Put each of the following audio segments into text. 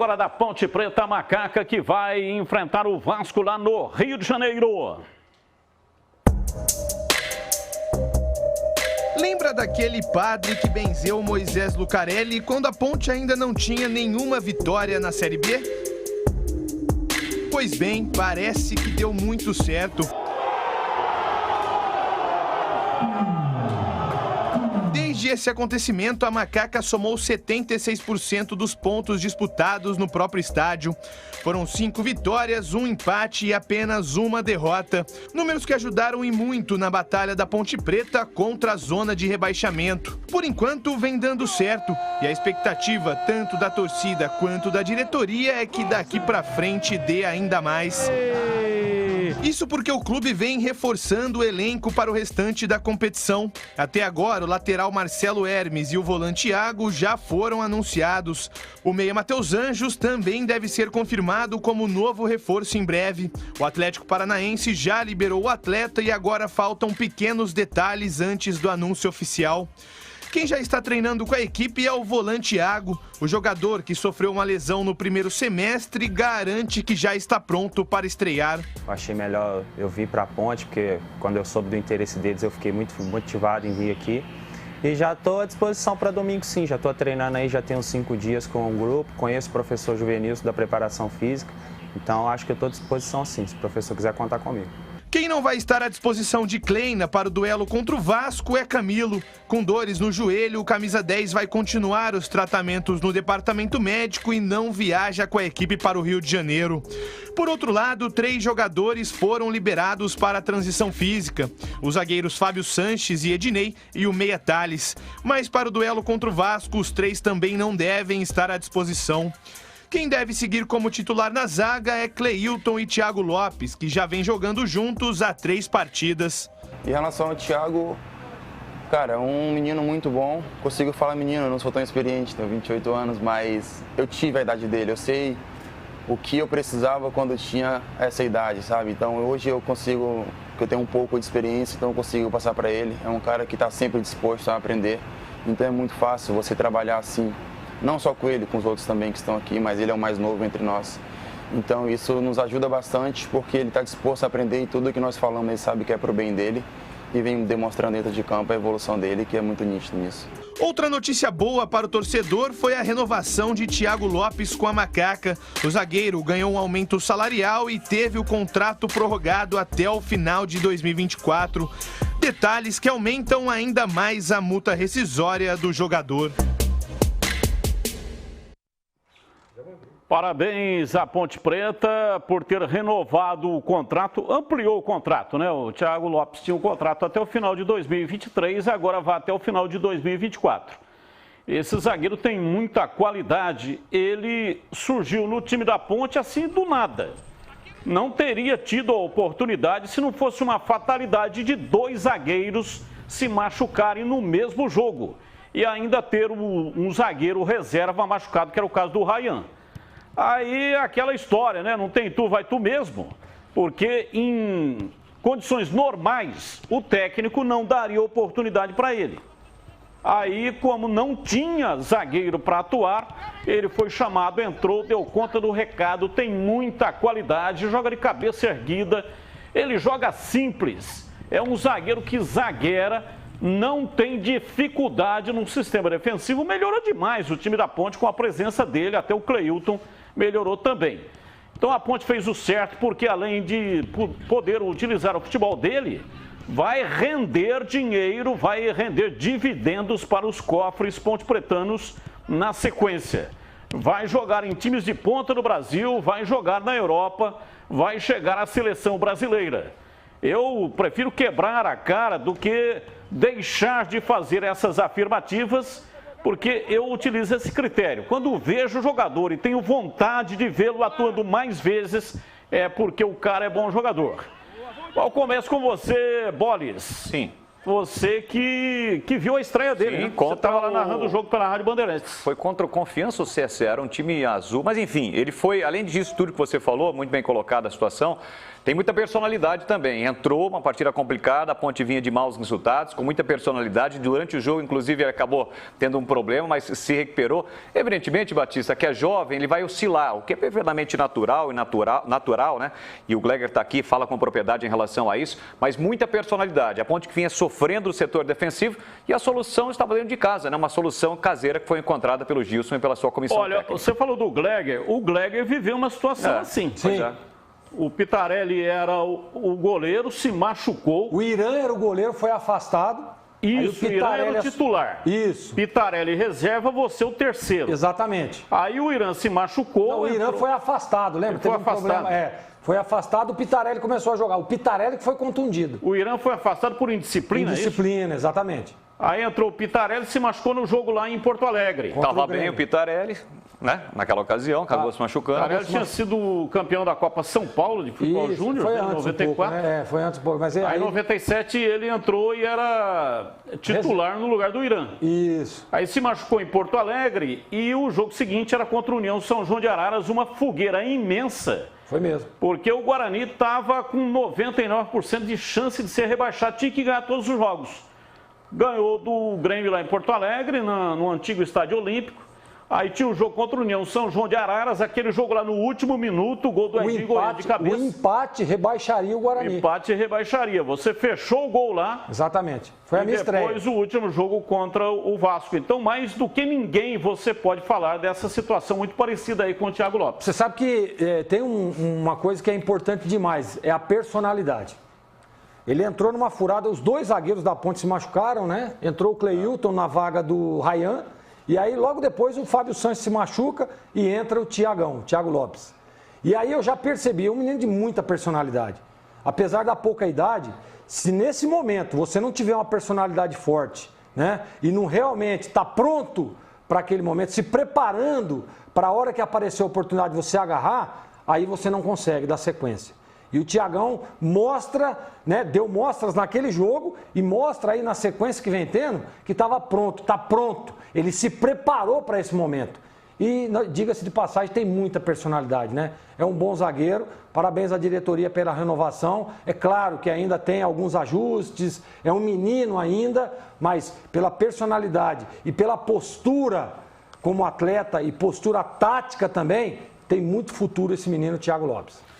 agora da Ponte Preta, a Macaca, que vai enfrentar o Vasco lá no Rio de Janeiro. Lembra daquele padre que benzeu Moisés Lucarelli quando a Ponte ainda não tinha nenhuma vitória na Série B? Pois bem, parece que deu muito certo. Desde esse acontecimento, a Macaca somou 76% dos pontos disputados no próprio estádio. Foram 5 vitórias, 1 empate e apenas 1 derrota. Números que ajudaram e muito na batalha da Ponte Preta contra a zona de rebaixamento. Por enquanto, vem dando certo. E a expectativa, tanto da torcida quanto da diretoria, é que daqui pra frente dê ainda mais. Isso porque o clube vem reforçando o elenco para o restante da competição. Até agora, o lateral Marcelo Hermes e o volante Iago já foram anunciados. O meia Matheus Anjos também deve ser confirmado como novo reforço em breve. O Atlético Paranaense já liberou o atleta e agora faltam pequenos detalhes antes do anúncio oficial. Quem já está treinando com a equipe é o volante Iago. O jogador, que sofreu uma lesão no primeiro semestre, garante que já está pronto para estrear. Eu achei melhor eu vir para a Ponte, porque quando eu soube do interesse deles eu fiquei muito motivado em vir aqui. E já estou à disposição para domingo sim, já estou treinando aí, já tenho uns 5 dias com o grupo, conheço o professor Juvenilson da preparação física, então acho que eu estou à disposição sim, se o professor quiser contar comigo. Quem não vai estar à disposição de Kleina para o duelo contra o Vasco é Camilo. Com dores no joelho, o camisa 10 vai continuar os tratamentos no departamento médico e não viaja com a equipe para o Rio de Janeiro. Por outro lado, 3 jogadores foram liberados para a transição física. Os zagueiros Fábio Sanches e Ednei e o meia Thales. Mas para o duelo contra o Vasco, os 3 também não devem estar à disposição. Quem deve seguir como titular na zaga é Cleilton e Thiago Lopes, que já vem jogando juntos há 3 partidas. Em relação ao Thiago, cara, é um menino muito bom. Consigo falar menino, eu não sou tão experiente, tenho 28 anos, mas eu tive a idade dele. Eu sei o que eu precisava quando eu tinha essa idade, sabe? Então hoje eu consigo, que eu tenho um pouco de experiência, então eu consigo passar para ele. É um cara que está sempre disposto a aprender, então é muito fácil você trabalhar assim. Não só com ele, com os outros também que estão aqui, mas ele é o mais novo entre nós. Então isso nos ajuda bastante, porque ele está disposto a aprender e tudo que nós falamos ele sabe que é para o bem dele e vem demonstrando dentro de campo a evolução dele, que é muito nítido nisso. Outra notícia boa para o torcedor foi a renovação de Thiago Lopes com a Macaca. O zagueiro ganhou um aumento salarial e teve o contrato prorrogado até o final de 2024. Detalhes que aumentam ainda mais a multa rescisória do jogador. Parabéns à Ponte Preta por ter renovado o contrato, ampliou o contrato, né? O Thiago Lopes tinha um contrato até o final de 2023, agora vai até o final de 2024. Esse zagueiro tem muita qualidade, ele surgiu no time da Ponte assim do nada. Não teria tido a oportunidade se não fosse uma fatalidade de 2 zagueiros se machucarem no mesmo jogo. E ainda ter um zagueiro reserva machucado, que era o caso do Ryan. Aí aquela história, né? Não tem tu, vai tu mesmo. Porque em condições normais, o técnico não daria oportunidade para ele. Aí, como não tinha zagueiro para atuar, ele foi chamado, entrou, deu conta do recado, tem muita qualidade, joga de cabeça erguida, ele joga simples. É um zagueiro que zagueira, não tem dificuldade no sistema defensivo, melhorou demais o time da Ponte com a presença dele, até o Cleilton melhorou também. Então a Ponte fez o certo porque além de poder utilizar o futebol dele, vai render dinheiro, vai render dividendos para os cofres ponte-pretanos na sequência. Vai jogar em times de ponta no Brasil, vai jogar na Europa, vai chegar à seleção brasileira. Eu prefiro quebrar a cara do que deixar de fazer essas afirmativas, porque eu utilizo esse critério. Quando vejo o jogador e tenho vontade de vê-lo atuando mais vezes, é porque o cara é bom jogador. Eu começo com você, Bolis. Sim. Você que viu a estreia dele, Sim, né? Você estava lá narrando o jogo pela Rádio Bandeirantes. Foi contra o Confiança, o CSE, era um time azul. Mas enfim, ele foi, além disso tudo que você falou, muito bem colocada a situação, tem muita personalidade também. Entrou uma partida complicada, a Ponte vinha de maus resultados, com muita personalidade. Durante o jogo, inclusive, ele acabou tendo um problema, mas se recuperou. Evidentemente, Batista, que é jovem, ele vai oscilar, o que é perfeitamente natural, né? E o Gleger está aqui, fala com propriedade em relação a isso, mas muita personalidade. A Ponte que vinha sofrendo o setor defensivo e a solução estava dentro de casa, né? Uma solução caseira que foi encontrada pelo Gilson e pela sua comissão técnica. Você falou do Gleger, o Gleger viveu uma situação assim. Sim. O Pitarelli era o goleiro, se machucou. O Irã era o goleiro, foi afastado. Isso, o Irã era o titular. Isso. Pitarelli reserva, você o terceiro. Exatamente. Aí o Irã se machucou. Não, o Irã foi afastado, lembra? Foi afastado. Foi afastado, o Pitarelli começou a jogar. O Pitarelli que foi contundido. O Irã foi afastado por indisciplina, Indisciplina, exatamente. Aí entrou o Pitarelli, se machucou no jogo lá em Porto Alegre. Estava bem o Pitarelli, né? Naquela ocasião, acabou se machucando. O Pitarelli tinha sido campeão da Copa São Paulo de futebol júnior, foi em antes 94. Um pouco, né? Foi antes um pouco. Mas aí em 97 ele entrou e era titular no lugar do Irã. Isso. Aí se machucou em Porto Alegre e o jogo seguinte era contra o União São João de Araras, uma fogueira imensa. Foi mesmo. Porque o Guarani estava com 99% de chance de ser rebaixado, tinha que ganhar todos os jogos. Ganhou do Grêmio lá em Porto Alegre, no antigo Estádio Olímpico. Aí tinha um jogo contra o União São João de Araras, aquele jogo lá no último minuto, o gol do Edinho Goiânia de cabeça. O empate rebaixaria o Guarani. Empate rebaixaria. Você fechou o gol lá. Exatamente. Foi a minha estreia. E depois o último jogo contra o Vasco. Então, mais do que ninguém, você pode falar dessa situação muito parecida aí com o Thiago Lopes. Você sabe que tem uma coisa que é importante demais, é a personalidade. Ele entrou numa furada, os dois zagueiros da Ponte se machucaram, né? Entrou o Cleilton na vaga do Ryan. E aí, logo depois, o Fábio Santos se machuca e entra o Thiago Lopes. E aí eu já percebi, um menino de muita personalidade. Apesar da pouca idade, se nesse momento você não tiver uma personalidade forte, né? E não realmente está pronto para aquele momento, se preparando para a hora que aparecer a oportunidade de você agarrar, aí você não consegue dar sequência. E o Thiagão mostra, né, deu mostras naquele jogo e mostra aí na sequência que vem tendo que estava pronto, está pronto. Ele se preparou para esse momento. E, diga-se de passagem, tem muita personalidade, né? É um bom zagueiro, parabéns à diretoria pela renovação. É claro que ainda tem alguns ajustes, é um menino ainda, mas pela personalidade e pela postura como atleta e postura tática também, tem muito futuro esse menino Thiago Lopes.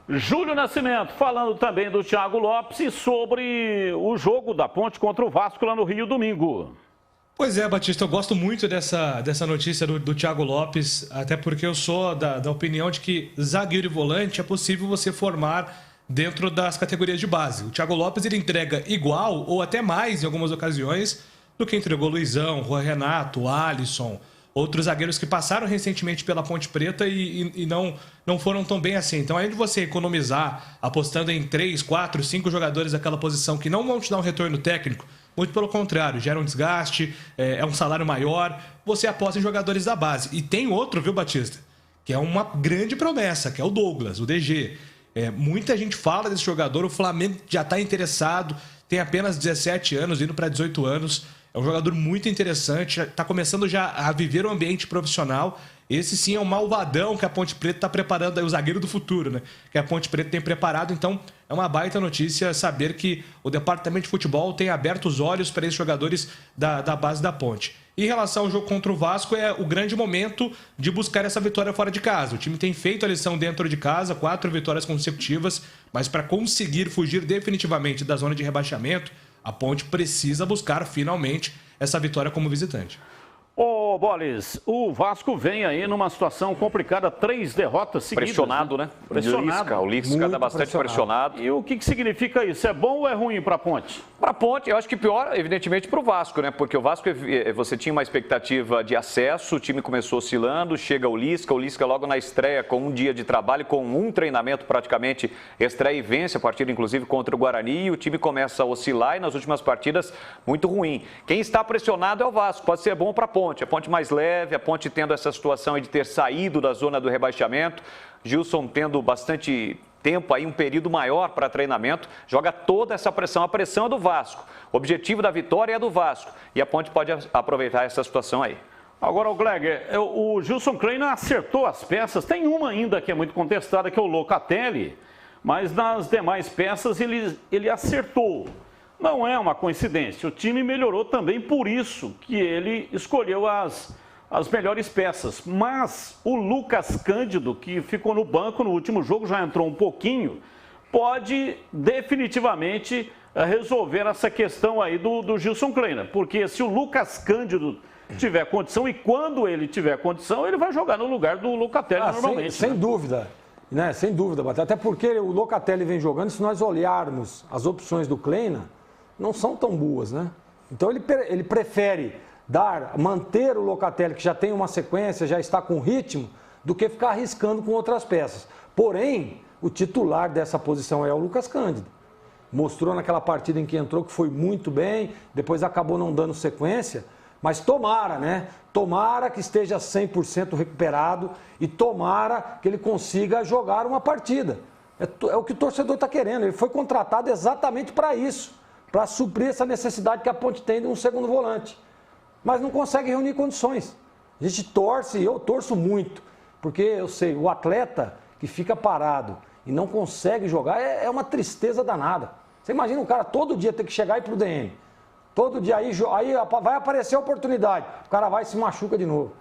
Júlio Nascimento, falando também do Thiago Lopes e sobre o jogo da Ponte contra o Vasco lá no Rio domingo. Pois é, Batista, eu gosto muito dessa notícia do Thiago Lopes, até porque eu sou da opinião de que zagueiro e volante é possível você formar dentro das categorias de base. O Thiago Lopes ele entrega igual ou até mais em algumas ocasiões do que entregou o Luizão, o Renato, o Alisson, outros zagueiros que passaram recentemente pela Ponte Preta e não foram tão bem assim. Então, além de você economizar apostando em 3, 4, 5 jogadores daquela posição que não vão te dar um retorno técnico, muito pelo contrário, gera um desgaste, é um salário maior, você aposta em jogadores da base. E tem outro, viu, Batista? Que é uma grande promessa, que é o Douglas, o DG. Muita gente fala desse jogador, o Flamengo já está interessado, tem apenas 17 anos, indo para 18 anos. É um jogador muito interessante, está começando já a viver o ambiente profissional. Esse sim é um malvadão que a Ponte Preta está preparando, aí, o zagueiro do futuro, né? Que a Ponte Preta tem preparado. Então, é uma baita notícia saber que o departamento de futebol tem aberto os olhos para esses jogadores da base da Ponte. Em relação ao jogo contra o Vasco, é o grande momento de buscar essa vitória fora de casa. O time tem feito a lição dentro de casa, 4 vitórias consecutivas, mas para conseguir fugir definitivamente da zona de rebaixamento, a Ponte precisa buscar finalmente essa vitória como visitante. Ô, Bolis, o Vasco vem aí numa situação complicada, 3 derrotas seguidas. Pressionado, né? Pressionado. O Lisca está bastante pressionado. E o que significa isso? É bom ou é ruim para a Ponte? Para a Ponte, eu acho que pior, evidentemente, para o Vasco, né? Porque o Vasco, você tinha uma expectativa de acesso, o time começou oscilando, chega o Lisca logo na estreia com um dia de trabalho, com um treinamento praticamente, estreia e vence a partida, inclusive, contra o Guarani, e o time começa a oscilar e nas últimas partidas, muito ruim. Quem está pressionado é o Vasco, pode ser bom para a Ponte mais leve, a Ponte tendo essa situação de ter saído da zona do rebaixamento, Gilson tendo bastante tempo aí, um período maior para treinamento, joga toda essa pressão. A pressão é do Vasco. O objetivo da vitória é do Vasco. E a Ponte pode aproveitar essa situação aí. Agora, o Gleger, o Gilson Kleina acertou as peças. Tem uma ainda que é muito contestada, que é o Locatelli. Mas nas demais peças ele acertou. Não é uma coincidência. O time melhorou também por isso que ele escolheu as melhores peças. Mas o Lucas Cândido, que ficou no banco no último jogo, já entrou um pouquinho, pode definitivamente resolver essa questão aí do Gilson Kleina. Porque se o Lucas Cândido tiver condição, e quando ele tiver condição, ele vai jogar no lugar do Locatelli normalmente. Sem dúvida, né? Sem dúvida, até porque o Locatelli vem jogando, se nós olharmos as opções do Kleina, não são tão boas, né? Então ele prefere manter o Locatelli, que já tem uma sequência, já está com ritmo, do que ficar arriscando com outras peças. Porém, o titular dessa posição é o Lucas Cândido. Mostrou naquela partida em que entrou que foi muito bem, depois acabou não dando sequência, mas tomara, né? Tomara que esteja 100% recuperado e tomara que ele consiga jogar uma partida. É o que o torcedor está querendo. Ele foi contratado exatamente para isso, para suprir essa necessidade que a Ponte tem de um segundo volante. Mas não consegue reunir condições. A gente torce, eu torço muito, porque eu sei, o atleta que fica parado e não consegue jogar é uma tristeza danada. Você imagina o cara todo dia ter que chegar e ir para o DM. Todo dia aí vai aparecer a oportunidade, o cara vai e se machuca de novo.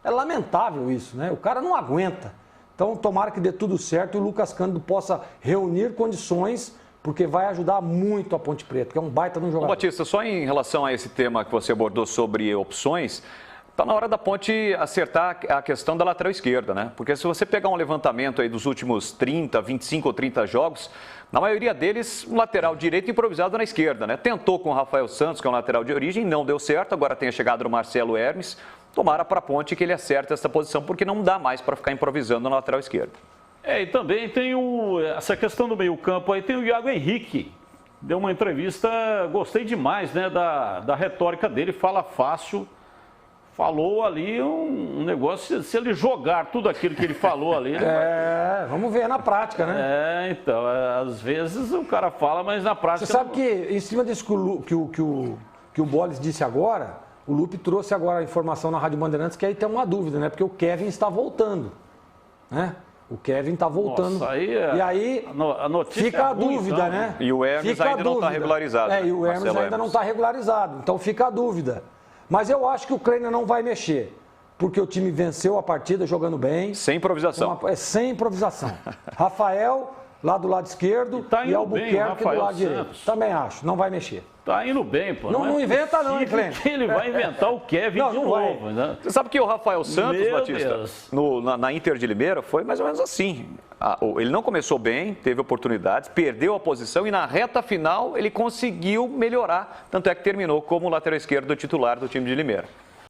É lamentável isso, né? O cara não aguenta. Então, tomara que dê tudo certo e o Lucas Cândido possa reunir condições, porque vai ajudar muito a Ponte Preta, que é um baita de um jogador. Ô, Batista, só em relação a esse tema que você abordou sobre opções, está na hora da Ponte acertar a questão da lateral esquerda, né? Porque se você pegar um levantamento aí dos últimos 30, 25 ou 30 jogos, na maioria deles, um lateral direito improvisado na esquerda, né? Tentou com o Rafael Santos, que é um lateral de origem, não deu certo, agora tem a chegada do Marcelo Hermes. Tomara para a Ponte que ele acerte essa posição, porque não dá mais para ficar improvisando na lateral esquerda. E também tem essa questão do meio-campo aí, tem o Iago Henrique. Deu uma entrevista, gostei demais, né, da retórica dele, fala fácil. Falou ali um negócio, se ele jogar tudo aquilo que ele falou ali... Vamos ver na prática, né? Então, às vezes o cara fala, mas na prática... Você sabe que, em cima disso que o Bolis disse agora, o Lupe trouxe agora a informação na Rádio Bandeirantes, que aí tem uma dúvida, né? Porque o Kevin está voltando, né? O Kevin está voltando. Nossa, e aí a notícia fica a dúvida, né? E o Hermes ainda não está regularizado. E o Hermes ainda não está regularizado, então fica a dúvida. Mas eu acho que o Kleina não vai mexer, porque o time venceu a partida jogando bem. Sem improvisação. Sem improvisação. Rafael, lá do lado esquerdo, e Albuquerque do lado direito. Também acho, não vai mexer. Tá indo bem, pô. Não inventa não, hein, Kleina? Ele vai inventar o Kevin de novo. Né? Você sabe que o Rafael Santos, Batista, na Inter de Limeira, foi mais ou menos assim. Ele não começou bem, teve oportunidades, perdeu a posição e na reta final ele conseguiu melhorar. Tanto é que terminou como lateral esquerdo titular do time de Limeira.